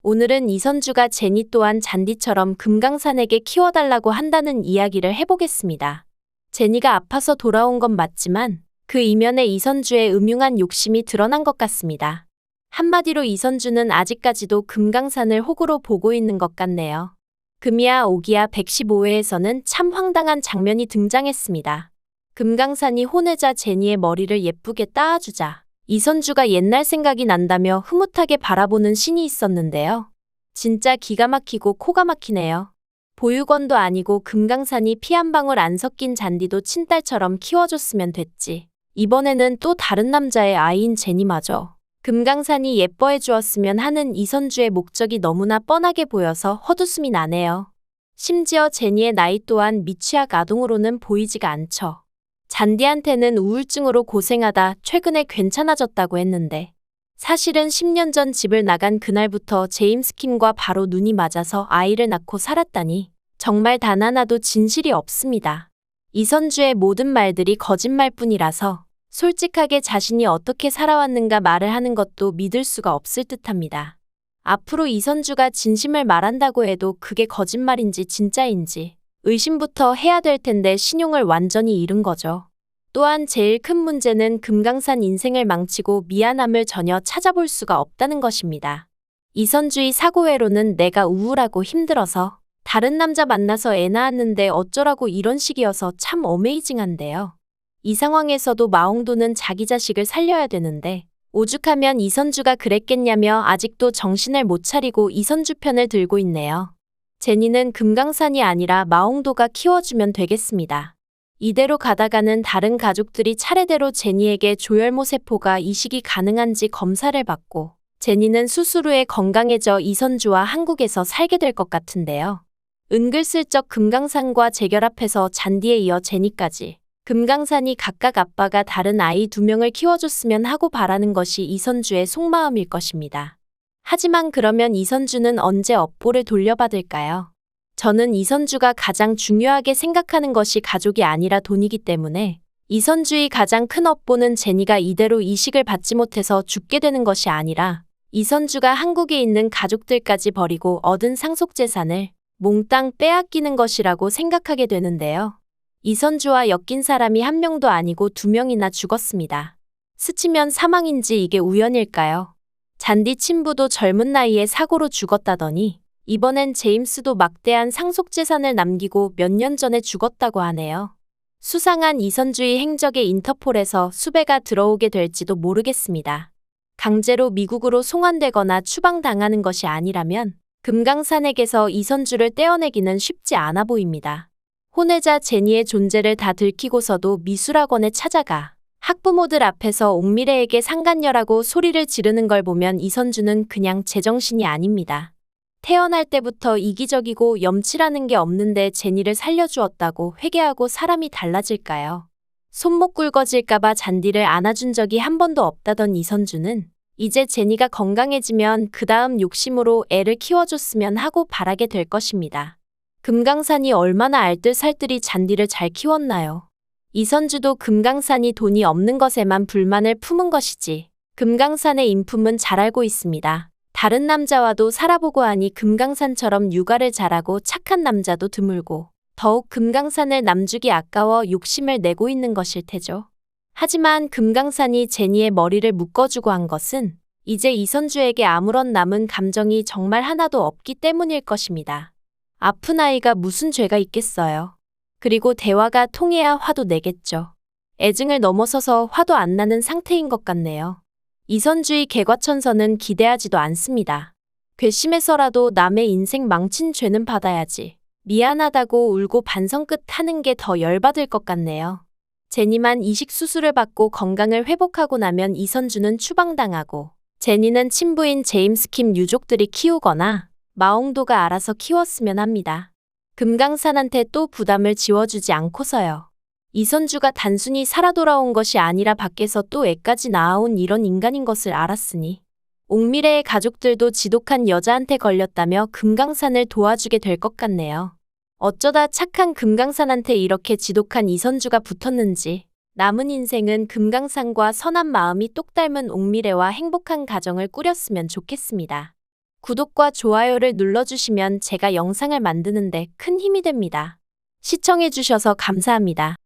오늘은 이선주가 제니 또한 잔디처럼 금강산에게 키워달라고 한다는 이야기를 해보겠습니다. 제니가 아파서 돌아온 건 맞지만 그 이면에 이선주의 음흉한 욕심이 드러난 것 같습니다. 한마디로 이선주는 아직까지도 금강산을 호구로 보고 있는 것 같네요. 금이야 오기야 115회에서는 참 황당한 장면이 등장했습니다. 금강산이 혼외자 제니의 머리를 예쁘게 따아주자 이선주가 옛날 생각이 난다며 흐뭇하게 바라보는 씬이 있었는데요. 진짜 기가 막히고 코가 막히네요. 보육원도 아니고 금강산이 피 한 방울 안 섞인 잔디도 친딸처럼 키워줬으면 됐지. 이번에는 또 다른 남자의 아이인 제니마저 금강산이 예뻐해 주었으면 하는 이선주의 목적이 너무나 뻔하게 보여서 헛웃음이 나네요. 심지어 제니의 나이 또한 미취학 아동으로는 보이지가 않죠. 잔디한테는 우울증으로 고생하다 최근에 괜찮아졌다고 했는데 사실은 10년 전 집을 나간 그날부터 제임스 킴과 바로 눈이 맞아서 아이를 낳고 살았다니 정말 단 하나도 진실이 없습니다. 이선주의 모든 말들이 거짓말뿐이라서 솔직하게 자신이 어떻게 살아왔는가 말을 하는 것도 믿을 수가 없을 듯합니다. 앞으로 이선주가 진심을 말한다고 해도 그게 거짓말인지 진짜인지 의심부터 해야 될 텐데 신용을 완전히 잃은 거죠. 또한 제일 큰 문제는 금강산 인생을 망치고 미안함을 전혀 찾아볼 수가 없다는 것입니다. 이선주의 사고외로는 내가 우울하고 힘들어서 다른 남자 만나서 애 낳았는데 어쩌라고 이런 식이어서 참 어메이징한데요. 이 상황에서도 마옹도는 자기 자식을 살려야 되는데 오죽하면 이선주가 그랬겠냐며 아직도 정신을 못 차리고 이선주 편을 들고 있네요. 제니는 금강산이 아니라 마옹도가 키워주면 되겠습니다. 이대로 가다가는 다른 가족들이 차례대로 제니에게 조혈모 세포가 이식이 가능한지 검사를 받고 제니는 수술 후에 건강해져 이선주와 한국에서 살게 될 것 같은데요. 은근슬쩍 금강산과 재결합해서 잔디에 이어 제니까지 금강산이 각각 아빠가 다른 아이 2명을 키워줬으면 하고 바라는 것이 이선주의 속마음일 것입니다. 하지만 그러면 이선주는 언제 업보를 돌려받을까요? 저는 이선주가 가장 중요하게 생각하는 것이 가족이 아니라 돈이기 때문에 이선주의 가장 큰 업보는 제니가 이대로 이식을 받지 못해서 죽게 되는 것이 아니라 이선주가 한국에 있는 가족들까지 버리고 얻은 상속재산을 몽땅 빼앗기는 것이라고 생각하게 되는데요. 이선주와 엮인 사람이 1명도 아니고 2명이나 죽었습니다. 스치면 사망인지 이게 우연일까요? 잔디 친부도 젊은 나이에 사고로 죽었다더니 이번엔 제임스도 막대한 상속재산을 남기고 몇 년 전에 죽었다고 하네요. 수상한 이선주의 행적에 인터폴에서 수배가 들어오게 될지도 모르겠습니다. 강제로 미국으로 송환되거나 추방당하는 것이 아니라면 금강산에게서 이선주를 떼어내기는 쉽지 않아 보입니다. 혼외자 제니의 존재를 다 들키고서도 미술학원에 찾아가 학부모들 앞에서 옥미래에게 상간녀라고 소리를 지르는 걸 보면 이선주는 그냥 제정신이 아닙니다. 태어날 때부터 이기적이고 염치라는 게 없는데 제니를 살려주었다고 회개하고 사람이 달라질까요? 손목 굵어질까봐 잔디를 안아준 적이 한 번도 없다던 이선주는 이제 제니가 건강해지면 그 다음 욕심으로 애를 키워줬으면 하고 바라게 될 것입니다. 금강산이 얼마나 알뜰살뜰히 잔디를 잘 키웠나요? 이선주도 금강산이 돈이 없는 것에만 불만을 품은 것이지 금강산의 인품은 잘 알고 있습니다. 다른 남자와도 살아보고 하니 금강산처럼 육아를 잘하고 착한 남자도 드물고 더욱 금강산을 남주기 아까워 욕심을 내고 있는 것일 테죠. 하지만 금강산이 제니의 머리를 묶어주고 한 것은 이제 이선주에게 아무런 남은 감정이 정말 하나도 없기 때문일 것입니다. 아픈 아이가 무슨 죄가 있겠어요. 그리고 대화가 통해야 화도 내겠죠. 애증을 넘어서서 화도 안 나는 상태인 것 같네요. 이선주의 개과천선은 기대하지도 않습니다. 괘씸해서라도 남의 인생 망친 죄는 받아야지. 미안하다고 울고 반성 끝 하는 게 더 열받을 것 같네요. 제니만 이식 수술을 받고 건강을 회복하고 나면 이선주는 추방당하고 제니는 친부인 제임스 킴 유족들이 키우거나 마옹도가 알아서 키웠으면 합니다. 금강산한테 또 부담을 지워주지 않고서요. 이선주가 단순히 살아 돌아온 것이 아니라 밖에서 또 애까지 낳아온 이런 인간인 것을 알았으니 옥미래의 가족들도 지독한 여자한테 걸렸다며 금강산을 도와주게 될 것 같네요. 어쩌다 착한 금강산한테 이렇게 지독한 이선주가 붙었는지 남은 인생은 금강산과 선한 마음이 똑 닮은 옥미래와 행복한 가정을 꾸렸으면 좋겠습니다. 구독과 좋아요를 눌러주시면 제가 영상을 만드는데 큰 힘이 됩니다. 시청해주셔서 감사합니다.